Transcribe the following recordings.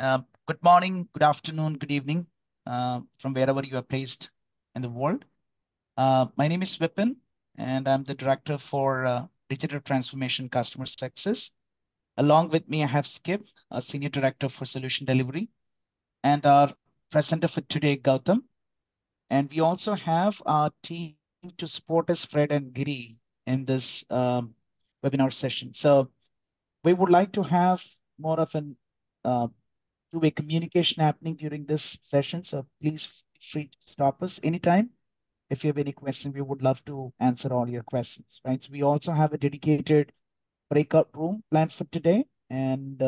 Good morning, good afternoon, good evening, from wherever you are placed in the world. My name is Vipin, and I'm the Director for Digital Transformation Customer Success. Along with me, I have Skip, a Senior Director for Solution Delivery, and our presenter for today, Gautam. And we also have our team to support us, Fred and Giri, in this webinar session. So we would like to have more of an uh, two-way communication happening during this session. So please feel free to stop us anytime. If you have any questions, we would love to answer all your questions, right? So we also have a dedicated breakout room planned for today. And,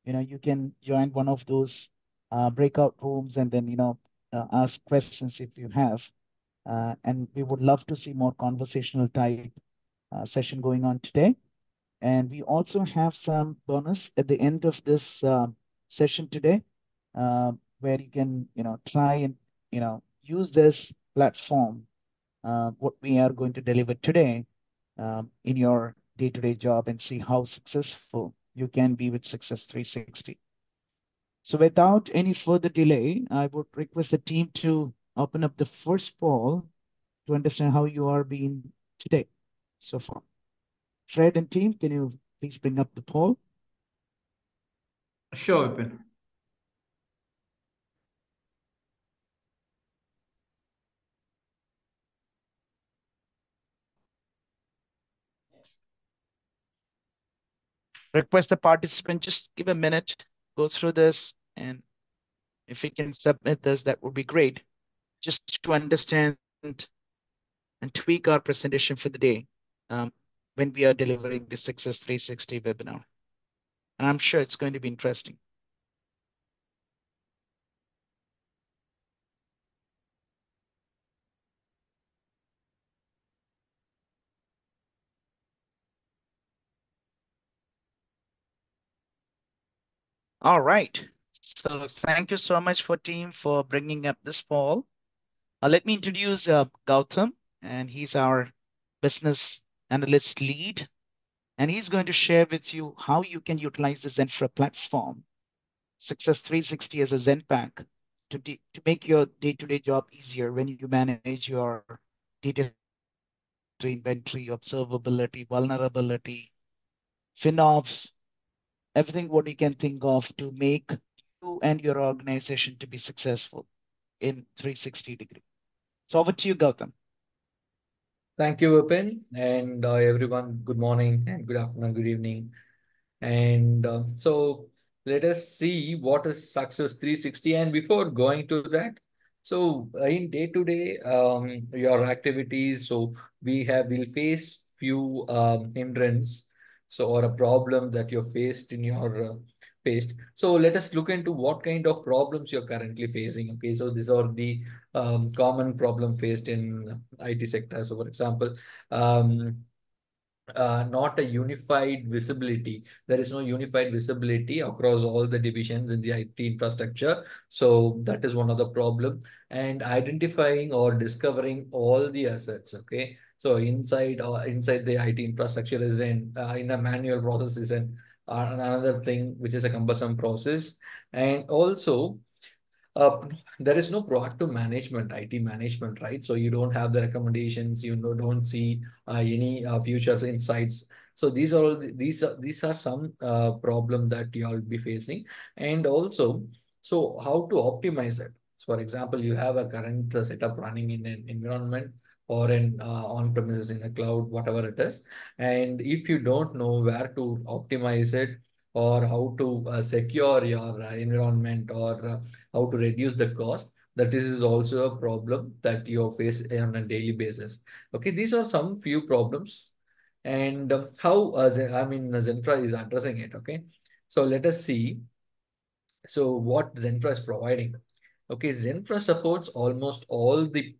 you can join one of those breakout rooms and then, ask questions if you have. And we would love to see more conversational type session going on today. And we also have some bonus at the end of this session today, where you can, try and, use this platform, what we are going to deliver today, in your day-to-day job and see how successful you can be with Success 360. So without any further delay, I would request the team to open up the first poll to understand how you are being today so far. Fred and team, can you please bring up the poll? Sure, Vipin. Request the participant, just give a minute, go through this, and if we can submit this, that would be great. Just to understand and tweak our presentation for the day, when we are delivering the Success 360 webinar. And I'm sure it's going to be interesting. All right. So thank you so much for team for bringing up this poll. Let me introduce Gautam, and he's our business analyst lead. And he's going to share with you how you can utilize the ZENfra platform, Success 360 as a Zen pack, to make your day-to-day job easier when you manage your data inventory, observability, vulnerability, FinOps, everything what you can think of to make you and your organization to be successful in 360 degree. So over to you, Gautam. Thank you, Vipin. And everyone, good morning and good afternoon, good evening. And so let us see what is Success 360. And before going to that, so in day-to-day your activities, so we'll face few hindrance, so or a problem that you're faced in your faced. So let us look into what kind of problems you're currently facing. Okay, so these are the common problem faced in IT sector. So for example, not a unified visibility. There is no unified visibility across all the divisions in the IT infrastructure. So that is one of the problem. And identifying or discovering all the assets. Okay. So inside the IT infrastructure is in a manual process is another thing which is a cumbersome process. And also uh, there is no proactive management, IT management, right? So you don't have the recommendations, don't see any futures insights. So these are all these are some problem that you all be facing, and also so how to optimize it. So for example, you have a current setup running in an environment or in on premises in a cloud, whatever it is, and if you don't know where to optimize it or how to secure your environment or how to reduce the cost, that this is also a problem that you face on a daily basis. Okay, these are some few problems, and how ZENfra is addressing it. Okay, so let us see. So what ZENfra is providing. Okay, ZENfra supports almost all the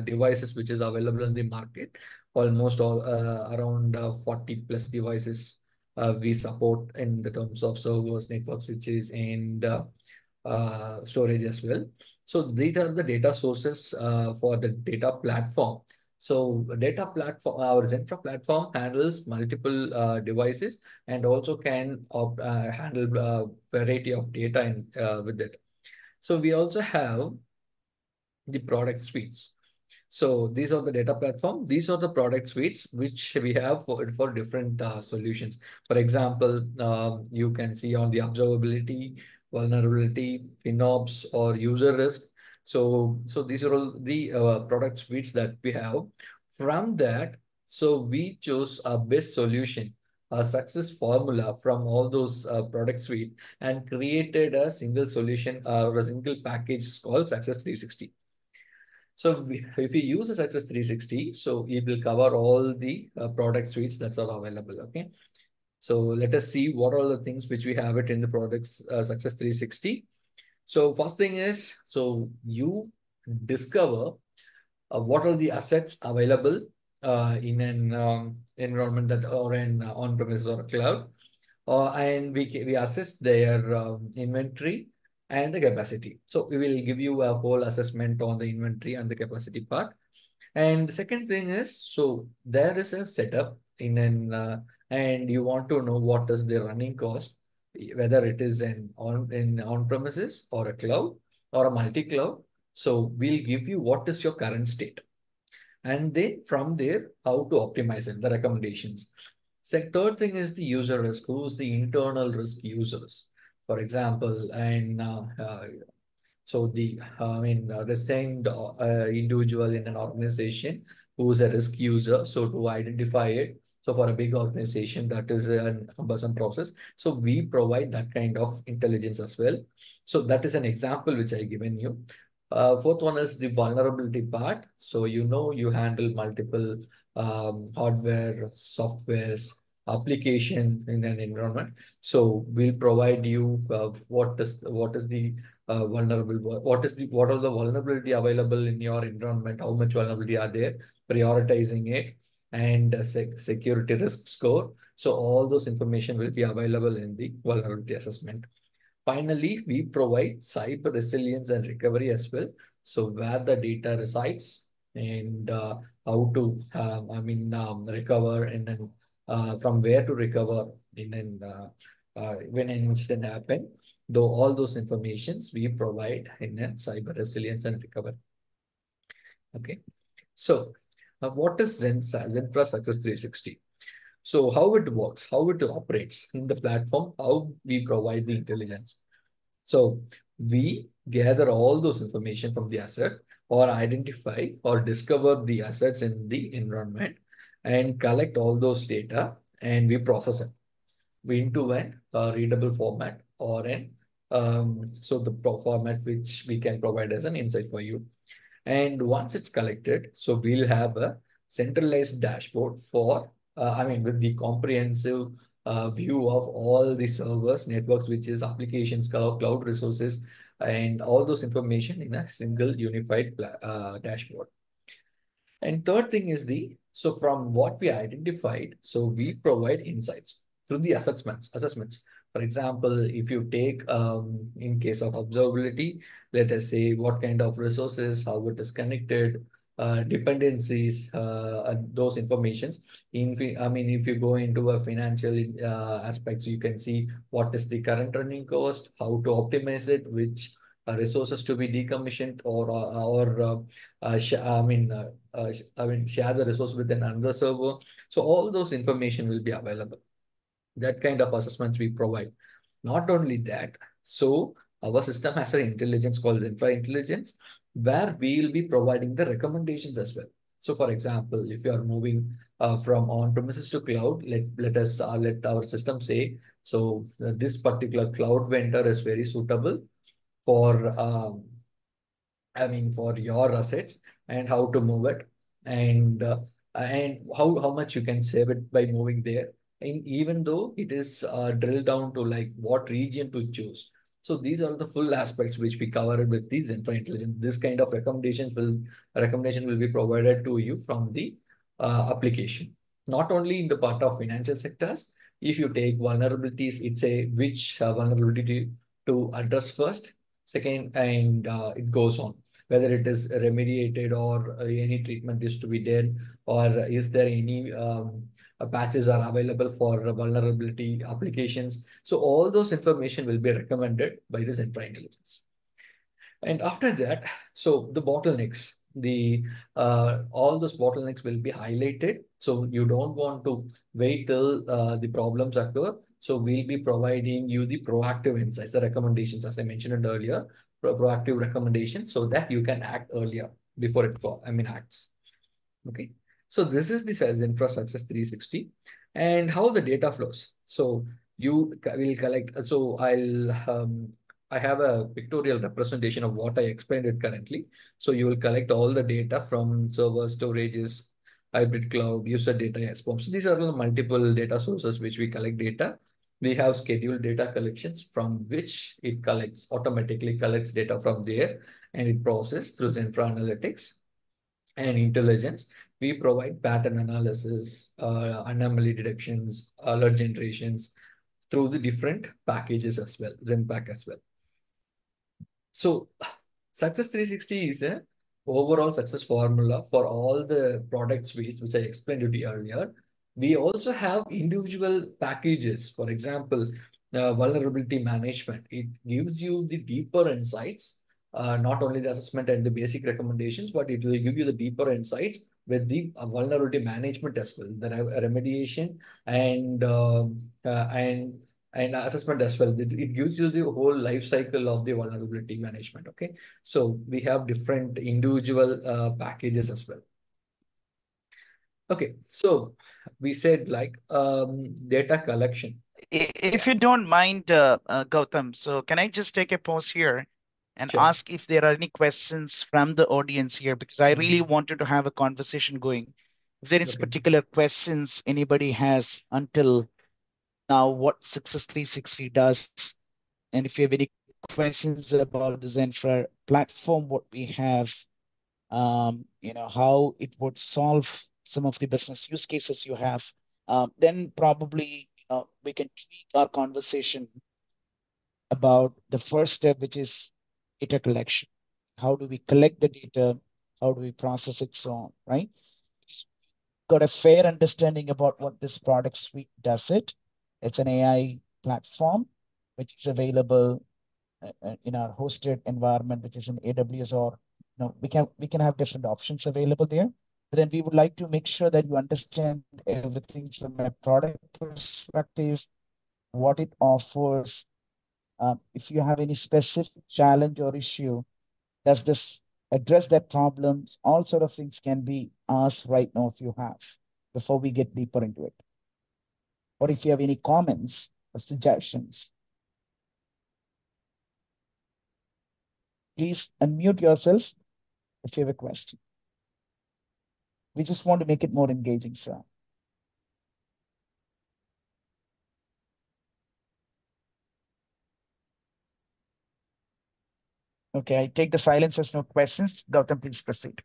devices which is available in the market. Almost all around 40 plus devices we support in the terms of servers, network switches, and storage as well. So these are the data sources for the data platform. So data platform, our ZENfra platform handles multiple devices and also can handle a variety of data with it. So we also have the product suites. So these are the data platform. These are the product suites which we have for different solutions. For example, you can see on the observability, vulnerability, FinOps, or user risk. So these are all the product suites that we have. From that, so we chose a best solution, a success formula from all those product suite, and created a single solution or a single package called Success360. So if you use a Success 360, so it will cover all the product suites that are available. Okay. So let us see what are the things which we have it in the products Success 360. So first thing is, so you discover what are the assets available in an environment that or in on-premises or cloud. And we assess their inventory and the capacity. So we will give you a whole assessment on the inventory and the capacity part. And the second thing is, so there is a setup in an and you want to know what is the running cost, whether it is in on-premises or a cloud or a multi-cloud. So we'll give you what is your current state. And then from there, how to optimize it, the recommendations. Third thing is the user risk, who's the internal risk users. For example, and so the resigned individual in an organization who's a risk user. So to identify it, so for a big organization, that is an cumbersome process. So we provide that kind of intelligence as well. So that is an example which I given you. Fourth one is the vulnerability part. So you handle multiple hardware, softwares, application in an environment. So we'll provide you what is the vulnerable, what are the vulnerability available in your environment, how much vulnerability are there, prioritizing it, and security risk score. So all those information will be available in the vulnerability assessment. Finally, we provide cyber resilience and recovery as well. So where the data resides and how to, recover and then from where to recover when an incident happen. Though all those informations we provide in a cyber resilience and recovery. Okay. So what is ZENfra Success 360? So how it works, how it operates in the platform, how we provide the intelligence. So we gather all those information from the asset or identify or discover the assets in the environment and collect all those data and we process it into an readable format or an so the format which we can provide as an insight for you. And once it's collected, so we'll have a centralized dashboard for, with the comprehensive view of all the servers, networks, which is applications, cloud resources, and all those information in a single unified dashboard. And third thing is so from what we identified, so we provide insights through the assessments. For example, if you take, in case of observability, let us say what kind of resources, how it is connected, dependencies, and those informations. If you go into a financial aspects, you can see what is the current running cost, how to optimize it, which resources to be decommissioned share the resource with another server. So all those information will be available. That kind of assessments we provide. Not only that, so our system has an intelligence called ZENfra Intelligence, where we will be providing the recommendations as well. So for example, if you are moving from on-premises to cloud, let our system say, so this particular cloud vendor is very suitable for for your assets and how to move it and how much you can save it by moving there. And even though it is drilled down to like what region to choose. So these are the full aspects which we covered with the ZENfra Intelligence. This kind of recommendation will be provided to you from the application. Not only in the part of financial sectors, if you take vulnerabilities, it's a which vulnerability to address first, second, and it goes on. whether it is remediated or any treatment is to be done, or is there any patches are available for vulnerability applications. So all those information will be recommended by the ZENfra intelligence. And after that, so the bottlenecks, the all those bottlenecks will be highlighted. So you don't want to wait till the problems occur. So we'll be providing you the proactive insights, the recommendations, as I mentioned earlier, proactive recommendations, so that you can act earlier before acts. Okay. So this is the ZENfra Success 360 and how the data flows. So you will collect. So I have a pictorial representation of what I explained it currently. So you will collect all the data from servers, storages, hybrid cloud, user data, SBOM. So these are the multiple data sources which we collect data. We have scheduled data collections from which it automatically collects data from there, and it processes through ZENfra Analytics and intelligence. We provide pattern analysis, anomaly detections, alert generations through the different packages as well, ZenPack as well. So Success 360 is a overall success formula for all the product suites, which I explained to you earlier. We also have individual packages. For example, vulnerability management. It gives you the deeper insights, not only the assessment and the basic recommendations, but it will give you the deeper insights with the vulnerability management as well, the remediation and assessment as well. It gives you the whole life cycle of the vulnerability management. Okay, so we have different individual packages as well. Okay, so we said like data collection. If you don't mind, Gautam, so can I just take a pause here and Sure. ask if there are any questions from the audience here? Because I really wanted to have a conversation going. If there is Okay. particular questions anybody has until now, what Success 360 does, and if you have any questions about the ZENfra platform, what we have, how it would solve some of the business use cases you have, then probably we can tweak our conversation about the first step, which is data collection. How do we collect the data? How do we process it? So on, right? Got a fair understanding about what this product suite does it. It's an AI platform which is available in our hosted environment, which is in AWS, or we can have different options available there. But then we would like to make sure that you understand everything from a product perspective, what it offers. If you have any specific challenge or issue, does this address that problem? All sort of things can be asked right now if you have, before we get deeper into it. Or if you have any comments or suggestions, please unmute yourself if you have a question. We just want to make it more engaging, sir. Okay, I take the silence as no questions. Gautam, please proceed.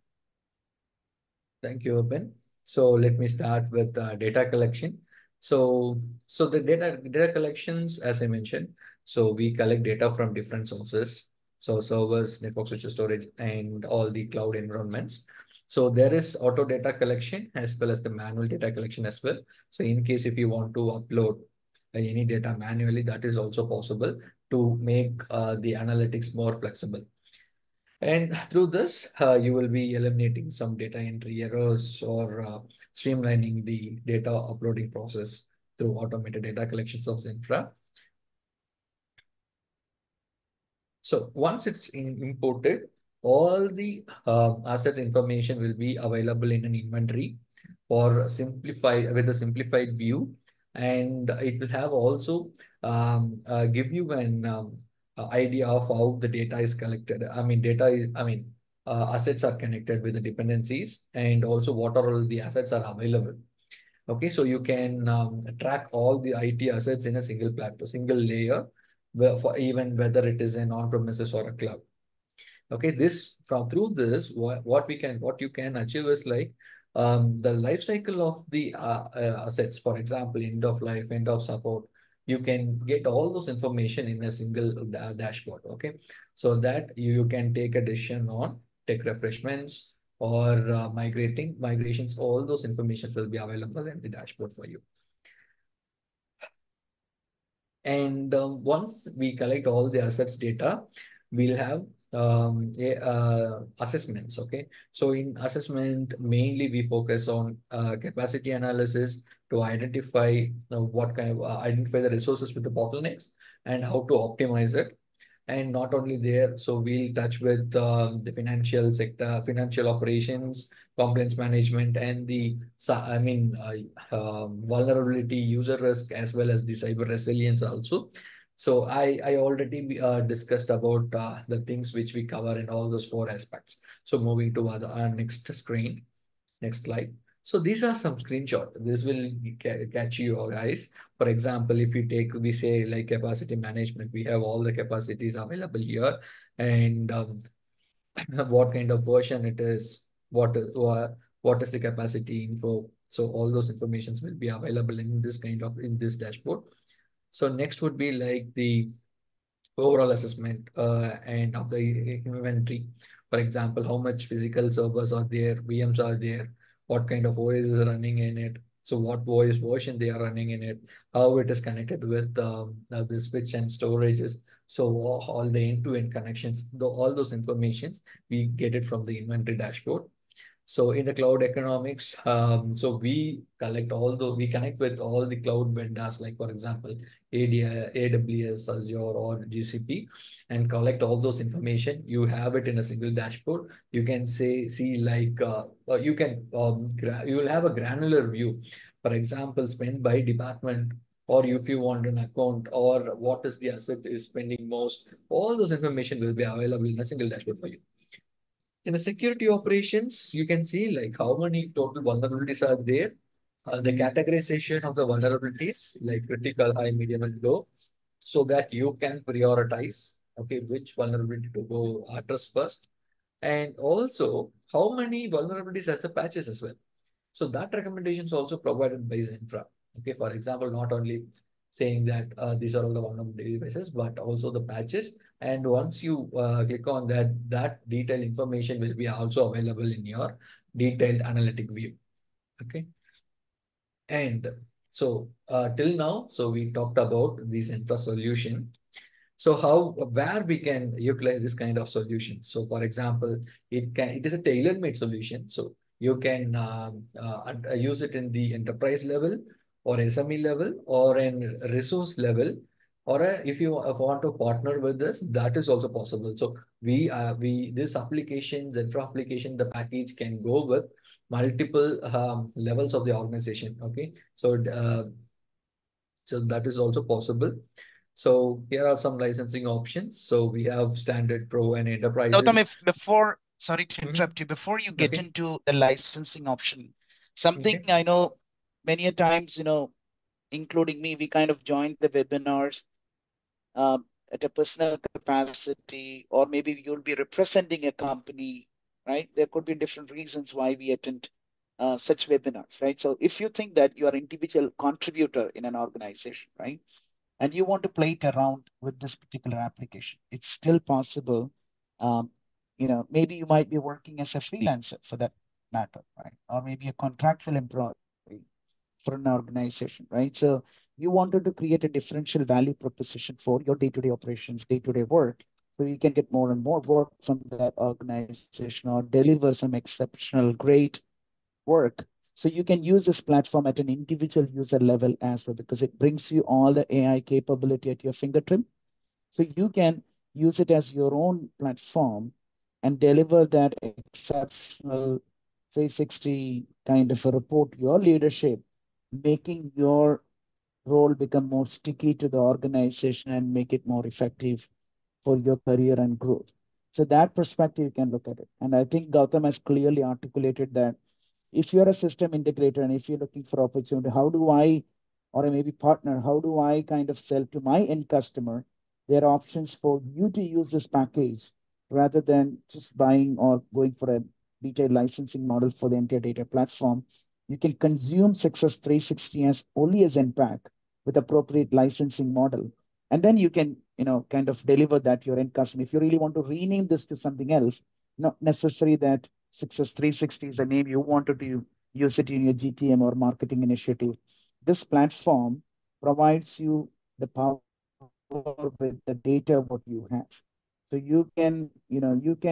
Thank you, Urban. So let me start with data collection. So the data collections, as I mentioned, so we collect data from different sources. So servers, network switches, storage, and all the cloud environments. So there is auto data collection as well as the manual data collection as well. So in case if you want to upload any data manually, that is also possible to make the analytics more flexible. And through this, you will be eliminating some data entry errors or streamlining the data uploading process through automated data collections of ZENfra. So once it's imported, all the asset information will be available in an inventory or simplified with a simplified view, and it will have also give you an idea of how the data is collected. Assets are connected with the dependencies, and also what are all the assets are available. Okay, so you can track all the IT assets in a single platform, single layer, for even whether it is an on-premises or a cloud. Okay, this through this, what you can achieve is like the life cycle of the assets. For example, end of life, end of support. You can get all those information in a single dashboard. Okay, so that you can take a decision on tech refreshments or migrations, all those informations will be available in the dashboard for you. And once we collect all the assets data, we'll have assessments. Okay, so in assessment, mainly we focus on capacity analysis to identify identify the resources with the bottlenecks and how to optimize it. And not only there, so we'll touch with the financial sector, financial operations, compliance management, and vulnerability, user risk, as well as the cyber resilience also. So I already discussed about the things which we cover in all those four aspects. So moving to our next screen, next slide. So these are some screenshots. This will catch you guys. For example, if you take, we say like capacity management, we have all the capacities available here, and what kind of version it is, what is the capacity info. So all those informations will be available in this dashboard. So next would be like the overall assessment and of the inventory. For example, how much physical servers are there, VMs are there, what kind of OS is running in it, so what OS version they are running in it, how it is connected with the switch and storages. So all the end-to-end connections, all those informations, we get it from the inventory dashboard. So in the cloud economics, so we connect with all the cloud vendors, like for example, AWS, Azure, or GCP, and collect all those information. You have it in a single dashboard. You can see like you will have a granular view. For example, spend by department, or if you want an account, or what is the asset is spending most. All those information will be available in a single dashboard for you. In the security operations, you can see like how many total vulnerabilities are there, the categorization of the vulnerabilities, like critical, high, medium, and low, so that you can prioritize, okay, which vulnerability to go address first, and also how many vulnerabilities has the patches as well. So that recommendation is also provided by ZENfra. Okay, for example, not only saying that these are all the vulnerability devices, but also the patches. And once you click on that, that detailed information will be also available in your detailed analytic view. Okay. And so till now, so we talked about this infra solution. So where we can utilize this kind of solution. So for example, it is a tailor-made solution. So you can use it in the enterprise level, or SME level, or in resource level, or if you want to partner with this, that is also possible. So this application, ZENfra application, the package can go with multiple levels of the organization. Okay, so that is also possible. So here are some licensing options. So we have standard, pro, and enterprises. Gautam, if before, sorry to Mhm. interrupt you, before you get Okay. into the licensing option, something Okay. I know many a times, including me, we kind of joined the webinars at a personal capacity, or maybe you'll be representing a company, right? There could be different reasons why we attend such webinars, right? So if you think that you are an individual contributor in an organization, right, and you want to play it around with this particular application, it's still possible. Um, maybe you might be working as a freelancer for that matter, right? Or maybe a contractual employee for an organization, right? So you wanted to create a differential value proposition for your day-to-day operations, day-to-day work, so you can get more and more work from that organization or deliver some exceptional, great work. So you can use this platform at an individual user level as well, because it brings you all the AI capability at your fingertip. So you can use it as your own platform and deliver that exceptional 360 kind of a report to your leadership, making your role become more sticky to the organization and make it more effective for your career and growth. So that perspective, you can look at it. And I think Gautam has clearly articulated that if you're a system integrator and if you're looking for opportunity, how do I, or maybe partner, how do I kind of sell to my end customer? There are options for you to use this package rather than just buying or going for a detailed licensing model for the entire data platform. You can consume Success 360 as only as impact with appropriate licensing model. And then you can, kind of deliver that to your end customer. If you really want to rename this to something else, not necessary that Success 360 is a name you wanted to use it in your GTM or marketing initiative. This platform provides you the power with the data what you have. So you can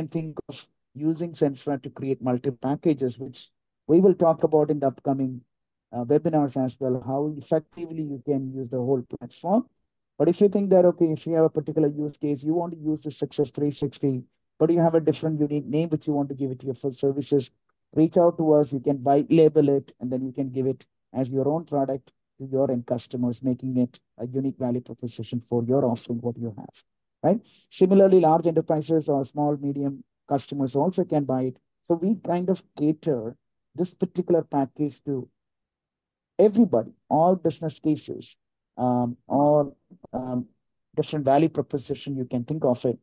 think of using ZENfra to create multiple packages, which we will talk about in the upcoming webinars as well, how effectively you can use the whole platform. But if you think that, okay, if you have a particular use case, you want to use the Success 360, but you have a different unique name which you want to give it to your full services, reach out to us. You can buy, label it, and then you can give it as your own product to your end customers, making it a unique value proposition for your offering, what you have, right? Similarly, large enterprises or small, medium customers also can buy it. So we kind of cater this particular package to everybody, all business cases, all different value proposition you can think of it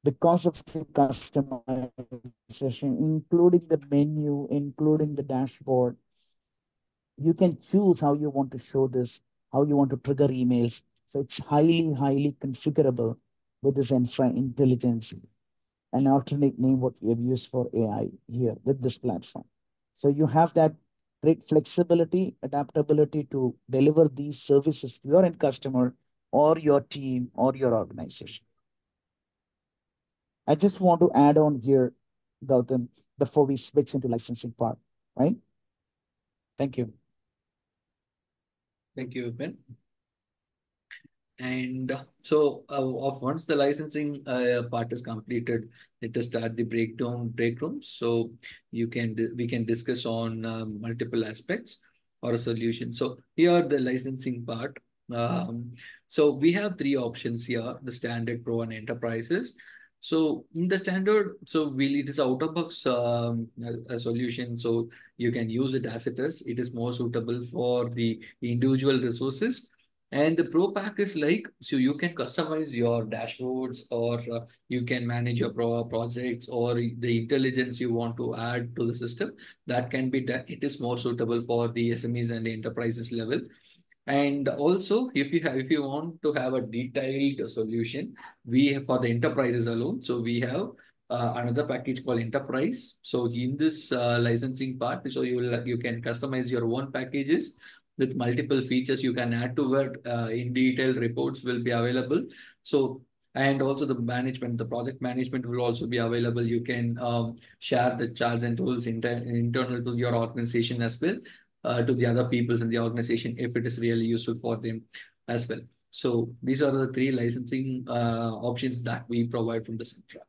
because of the customization, including the menu, including the dashboard. You can choose how you want to show this, how you want to trigger emails. So it's highly, highly configurable with this infra intelligence, an alternate name what we have used for AI here with this platform. So you have that great flexibility, adaptability to deliver these services to your end customer or your team or your organization. I just want to add on here, Gautam, before we switch into licensing part, right? Thank you. Thank you, Ben. And of once the licensing part is completed, let us start the break rooms. So we can discuss on multiple aspects or a solution. So here the licensing part. So we have three options here: the standard, pro, and enterprises. So in the standard, it is out of box a solution. So you can use it as it is. It is more suitable for the individual resources. And the Pro Pack is like, so you can customize your dashboards, or you can manage your projects, or the intelligence you want to add to the system. That can be done. It is more suitable for the SMEs and the enterprises level. And also, if you want to have a detailed solution, we have for the enterprises alone. So we have another package called Enterprise. So in this licensing part, so you can customize your own packages with multiple features you can add to it. In detail reports will be available. So and also the project management will also be available. You can share the charts and tools internal to your organization as well, to the other peoples in the organization if it is really useful for them as well. So these are the three licensing options that we provide from the ZENfra.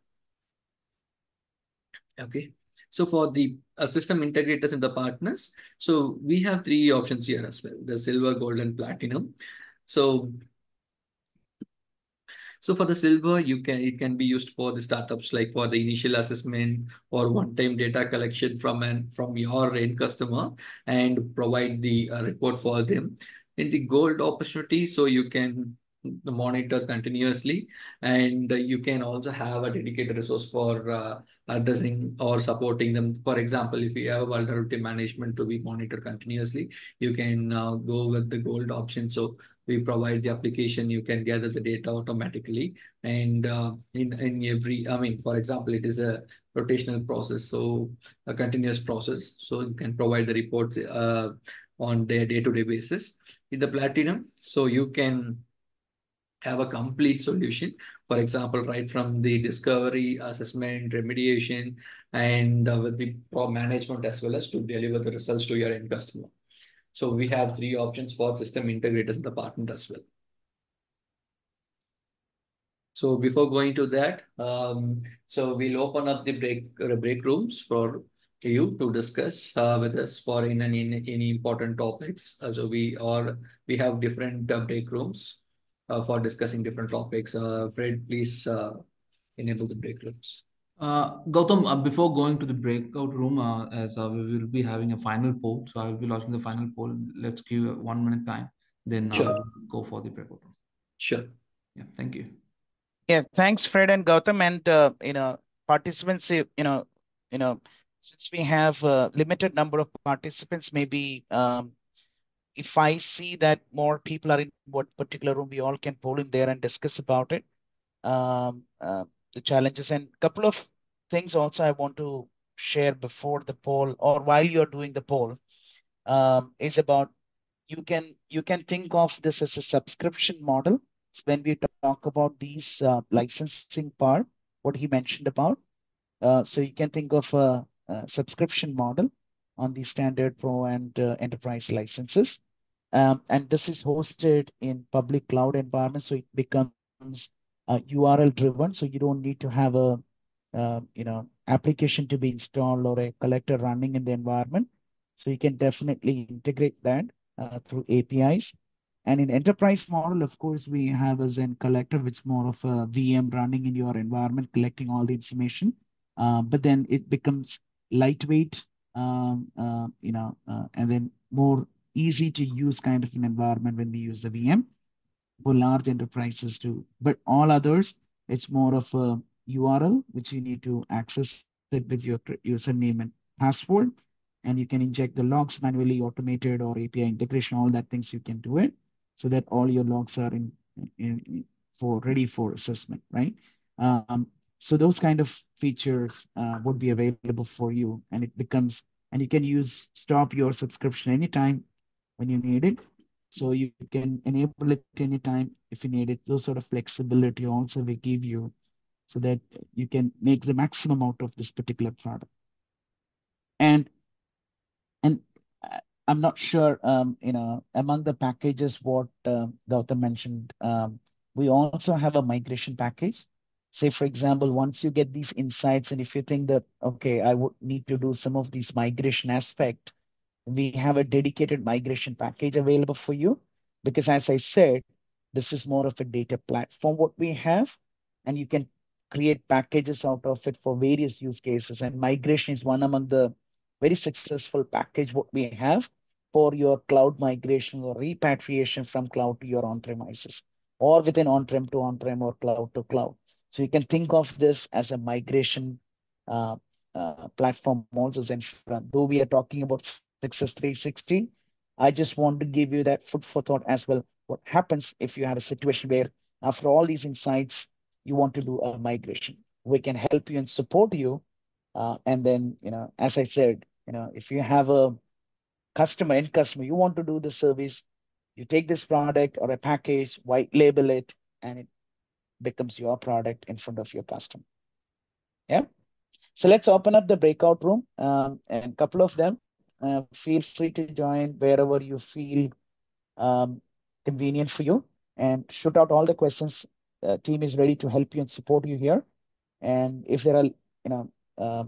Okay. So for the system integrators and the partners, so we have three options here as well: the silver, gold, and platinum. So for the silver, it can be used for the startups, like for the initial assessment or one-time data collection from your end customer and provide the report for them. In the gold opportunity, so you can monitor continuously, and you can also have a dedicated resource for addressing or supporting them. For example, if you have vulnerability management to be monitored continuously, you can go with the gold option. So we provide the application, you can gather the data automatically. And in every, I mean, for example, it is a rotational process, so a continuous process. So you can provide the reports on a day-to-day basis. In the platinum, so you can have a complete solution. For example, right from the discovery, assessment, remediation, and with the management, as well as to deliver the results to your end customer. So we have three options for system integrators and the partner as well. So before going to that, so we'll open up the break rooms for you to discuss with us for any important topics. So we have different break rooms for discussing different topics. Fred, please enable the break rooms. Gautam, before going to the breakout room, as we will be having a final poll, so I will be launching the final poll. Let's give 1 minute time, then Sure. we'll go for the breakout room. Sure. Yeah, thank you. Yeah, thanks, Fred and Gautam, and participants. Since we have a limited number of participants, maybe if I see that more people are in what particular room, we all can poll in there and discuss about it. The challenges and couple of things also I want to share before the poll or while you're doing the poll is about you can think of this as a subscription model. So when we talk about these licensing part, what he mentioned about, so you can think of a subscription model on the standard pro and enterprise licenses. And this is hosted in public cloud environment, so it becomes URL driven. So you don't need to have a application to be installed or a collector running in the environment. So you can definitely integrate that through APIs. And in enterprise model, of course, we have a Zen collector, which is more of a VM running in your environment, collecting all the information. But then it becomes lightweight, and then more easy to use kind of an environment when we use the VM for large enterprises too. But all others, it's more of a URL, which you need to access it with your username and password. And you can inject the logs manually, automated or API integration, all that things you can do it so that all your logs are for ready for assessment, right? Um, so those kind of features would be available for you, and it becomes, and you can stop your subscription anytime when you need it. So you can enable it anytime if you need it. Those sort of flexibility also we give you so that you can make the maximum out of this particular product. And and I'm not sure, among the packages what Gautam mentioned, we also have a migration package. Say, for example, once you get these insights, and if you think that, okay, I would need to do some of these migration aspect, we have a dedicated migration package available for you because, as I said, this is more of a data platform what we have, and you can create packages out of it for various use cases. And migration is one among the very successful package what we have for your cloud migration or repatriation from cloud to your on-premises or within on-prem to on-prem or cloud to cloud. So you can think of this as a migration uh, platform also, ZENfra. Though we are talking about Success360, I just want to give you that food for thought as well. What happens if you have a situation where after all these insights, you want to do a migration? We can help you and support you. And then, as I said, if you have a end customer, you want to do the service, you take this product or a package, white label it, and it becomes your product in front of your customer. Yeah. So let's open up the breakout room, and a couple of them. Feel free to join wherever you feel um, convenient for you, and shoot out all the questions. Team is ready to help you and support you here. And if there are,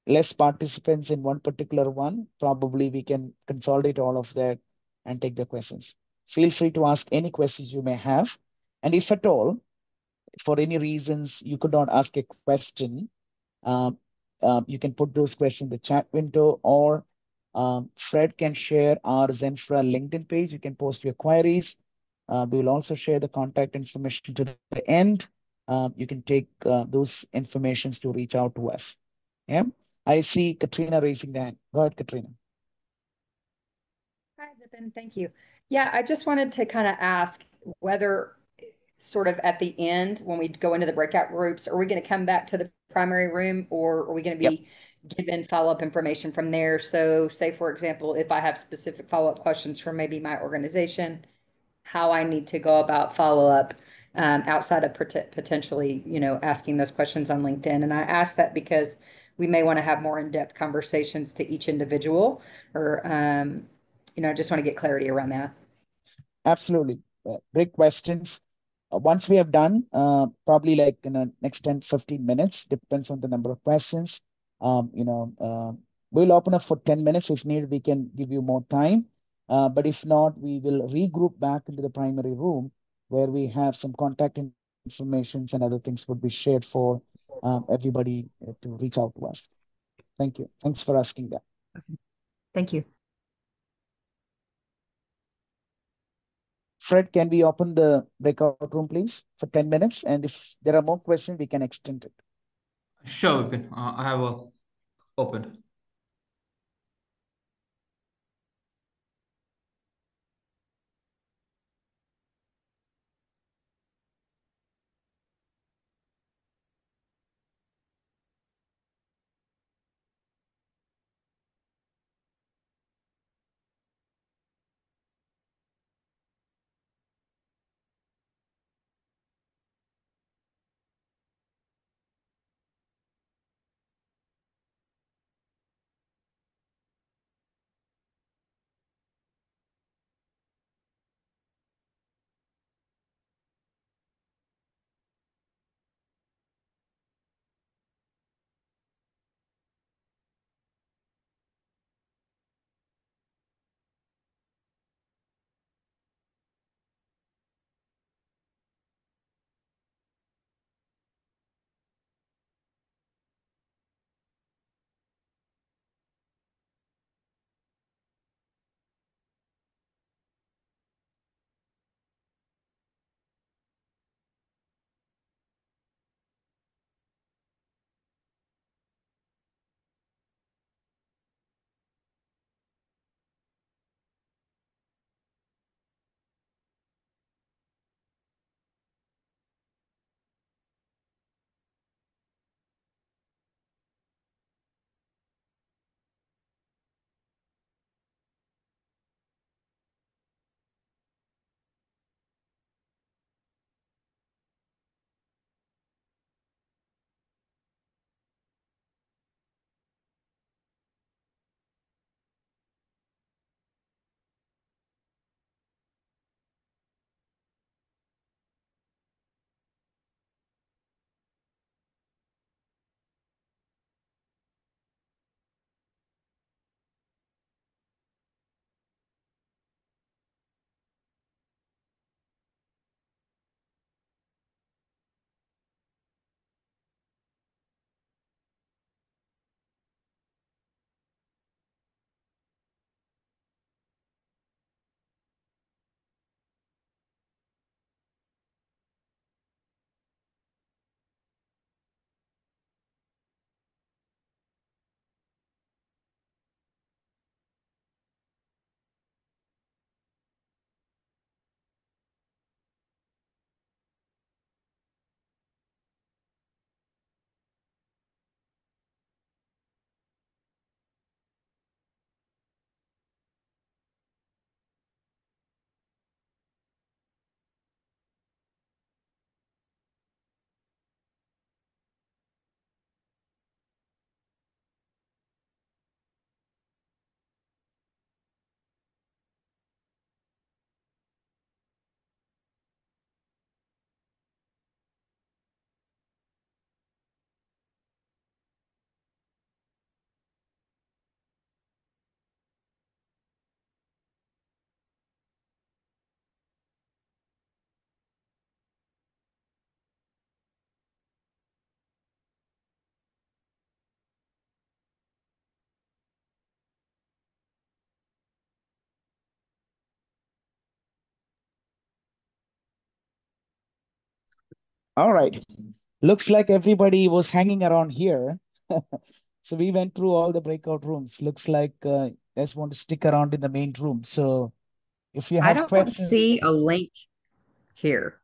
less participants in one particular one, probably we can consolidate all of that and take the questions. Feel free to ask any questions you may have. And if at all, for any reasons you could not ask a question, um, you can put those questions in the chat window, or Fred can share our ZENfra LinkedIn page. You can post your queries. We will also share the contact information to the end. You can take those informations to reach out to us. Yeah. I see Katrina raising the hand. Go ahead, Katrina. Hi, Vipin. Thank you. Yeah, I just wanted to kind of ask whether sort of at the end when we go into the breakout groups, are we going to come back to the primary room or are we going to be given follow-up information from there? So say, for example, if I have specific follow-up questions from maybe my organization, how I need to go about follow-up outside of potentially, asking those questions on LinkedIn. And I ask that because we may want to have more in-depth conversations to each individual, or, I just want to get clarity around that. Absolutely. Great questions. Once we have done, probably like in the next 10, 15 minutes, depends on the number of questions. Um, you know, uh, we'll open up for 10 minutes. If needed, we can give you more time. But if not, we will regroup back into the primary room where we have some contact information and other things would be shared for everybody to reach out to us. Thank you. Thanks for asking that. Awesome. Thank you. Fred, can we open the breakout room, please, for 10 minutes? And if there are more questions, we can extend it. Sure, Vipin. I have opened. All right. Looks like everybody was hanging around here. So we went through all the breakout rooms. Looks like you guys want to stick around in the main room. So if you I have don't questions, see a link here.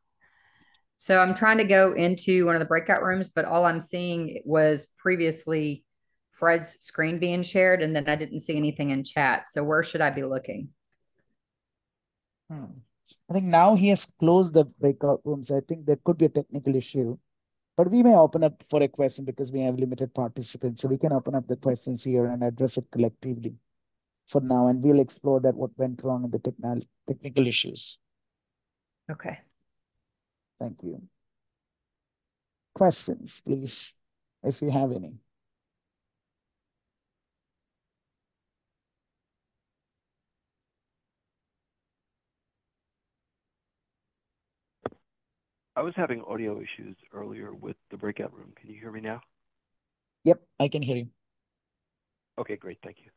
So I'm trying to go into one of the breakout rooms, but all I'm seeing was previously Fred's screen being shared, and then I didn't see anything in chat. So where should I be looking? I think now he has closed the breakout rooms. I think there could be a technical issue, but we may open up for a question because we have limited participants. So we can open up the questions here and address it collectively for now. And we'll explore that what went wrong in the technical issues. Okay. Thank you. Questions, please, if you have any. I was having audio issues earlier with the breakout room. Can you hear me now? Yep, I can hear you. Okay, great. Thank you.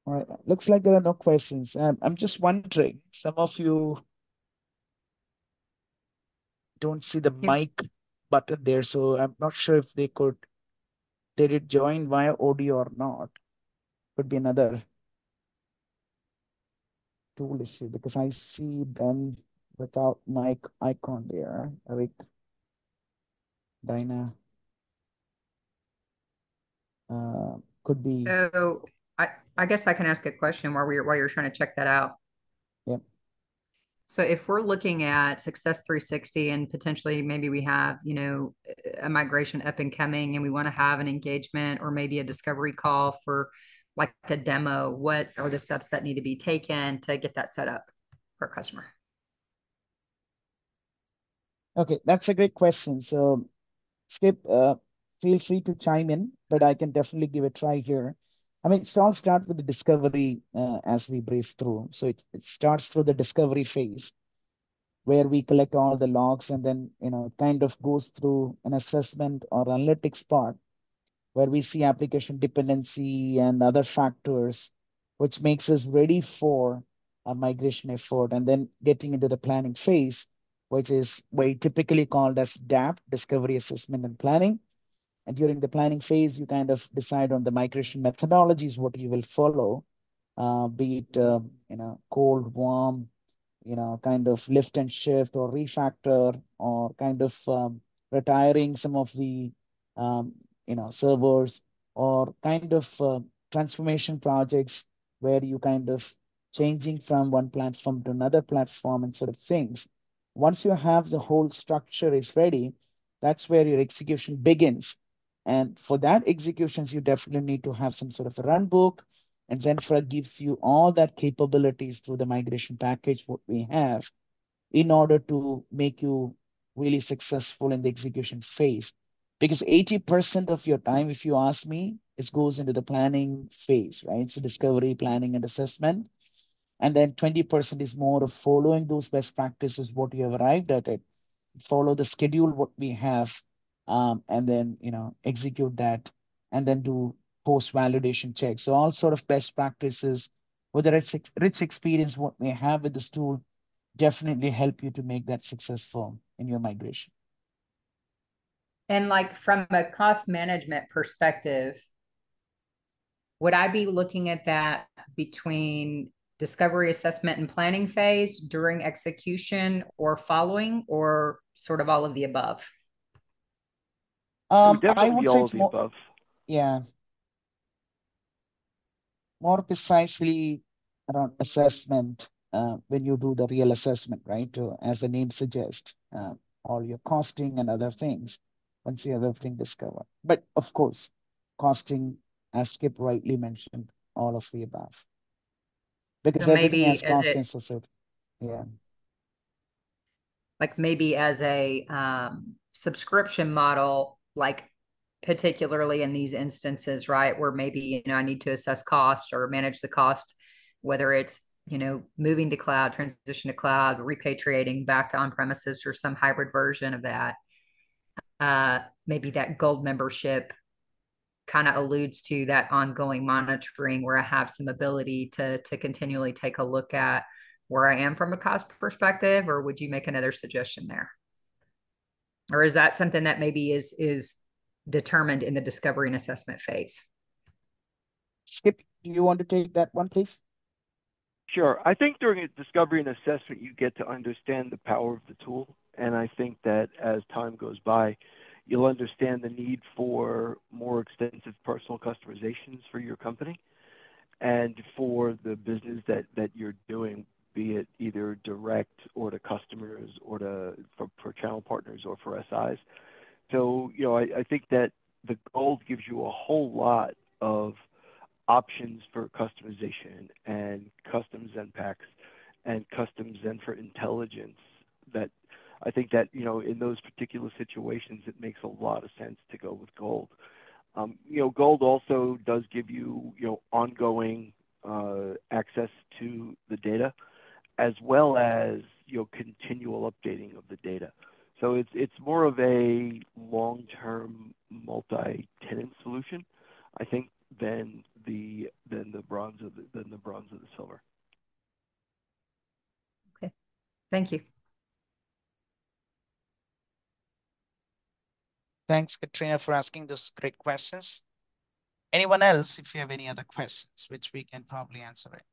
All right. Looks like there are no questions. I'm just wondering, some of you don't see the mic button there, so I'm not sure if did it join via audio or not. Could be another tool issue because I see them without mic icon there. Eric, Dinah, could be. So I guess I can ask a question while you're trying to check that out. Yep. So if we're looking at Success360 and potentially maybe we have, a migration up and coming and we want to have an engagement or maybe a discovery call for like a demo, what are the steps that need to be taken to get that set up for a customer? Okay, that's a great question. So Skip, feel free to chime in, but I can definitely give a try here. I mean, it all starts with the discovery as we brief through. So it starts through the discovery phase where we collect all the logs and then, it kind of goes through an assessment or analytics part where we see application dependency and other factors, which makes us ready for a migration effort and then getting into the planning phase, which is very typically called as DAP, Discovery Assessment and Planning. And during the planning phase, you kind of decide on the migration methodologies, what you will follow, be it, cold, warm, kind of lift and shift or refactor or kind of retiring some of the, um, servers or kind of transformation projects where you kind of changing from one platform to another platform and sort of things. Once you have the whole structure is ready, that's where your execution begins. And for that executions, you definitely need to have some sort of a run book, and ZENfra gives you all that capabilities through the migration package, what we have, in order to make you really successful in the execution phase. Because 80% of your time, if you ask me, it goes into the planning phase, right? So discovery, planning, and assessment. And then 20% is more of following those best practices, what you have arrived at it, follow the schedule, what we have, and then, execute that and then do post validation checks. So all sort of best practices with the rich experience, what we have with this tool definitely help you to make that successful in your migration. And like from a cost management perspective, would I be looking at that between discovery, assessment, and planning phase during execution or following, or sort of all of the above? It would I definitely would be say all it's of the more, above. yeah, more precisely around assessment when you do the real assessment, right? As the name suggests, all your costing and other things once you have everything discovered. But of course, costing, as Skip rightly mentioned, all of the above. Because So everything has maybe as cost it associated. Yeah. like maybe as a subscription model, like particularly in these instances, right, where maybe I need to assess cost or manage the cost, whether it's moving to cloud, transition to cloud, repatriating back to on premises, or some hybrid version of that. Maybe that gold membership kind of alludes to that ongoing monitoring where I have some ability to continually take a look at where I am from a cost perspective, or would you make another suggestion there? Or is that something that maybe is determined in the discovery and assessment phase? Skip, do you want to take that one, please? Sure. I think during a discovery and assessment, you get to understand the power of the tool. And I think that as time goes by, you'll understand the need for more extensive personal customizations for your company and for the business that you're doing, be it either direct or to customers or for channel partners or for SIs. So, I think that the Gold gives you a whole lot of options for customization and custom ZENpacks and custom ZENfra intelligence that I think that, in those particular situations, it makes a lot of sense to go with Gold. Gold also does give you, ongoing access to the data as well as, continual updating of the data. So it's more of a long-term multi-tenant solution, I think, than the bronze of the silver. Okay, thank you. Thanks, Katrina, for asking those great questions. Anyone else, if you have any other questions, which we can probably answer it.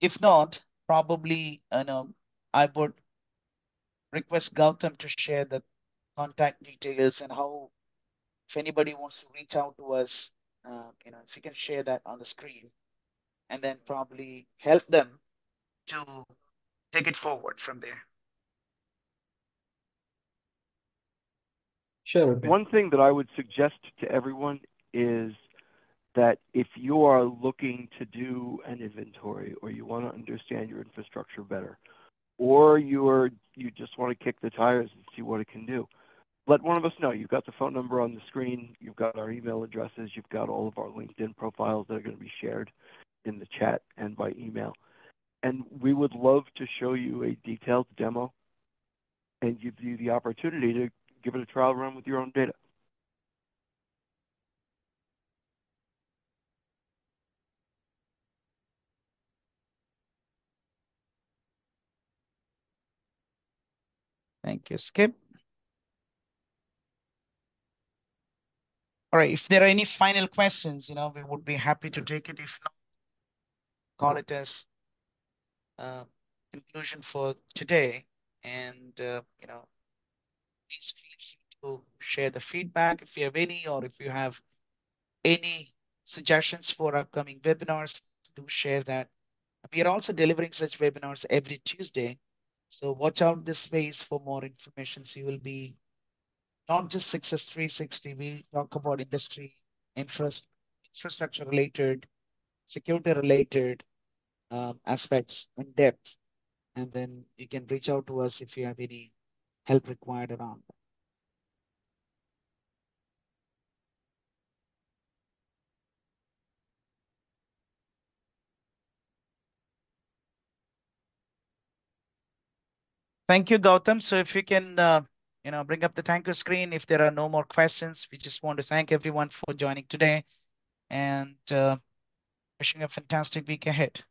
If not, probably, I would request Gautam to share the contact details and how, if anybody wants to reach out to us, if you can share that on the screen, and then probably help them to take it forward from there. Sure. One thing that I would suggest to everyone is that if you are looking to do an inventory or you want to understand your infrastructure better, or you just want to kick the tires and see what it can do, let one of us know. You've got the phone number on the screen. You've got our email addresses. You've got all of our LinkedIn profiles that are going to be shared in the chat and by email. And we would love to show you a detailed demo and give you the opportunity to give it a trial run with your own data. Thank you, Skip. All right, if there are any final questions, we would be happy to take it. If not, call it as conclusion for today. And, please feel free to share the feedback if you have any, or if you have any suggestions for upcoming webinars, do share that. We are also delivering such webinars every Tuesday. So watch out this space for more information. So you will be not just Success360, we talk about industry, infrastructure related, security related aspects in depth. And then you can reach out to us if you have any help required around that. Thank you, Gautam. So if you can, bring up the thank you screen. If there are no more questions, we just want to thank everyone for joining today and wishing a fantastic week ahead.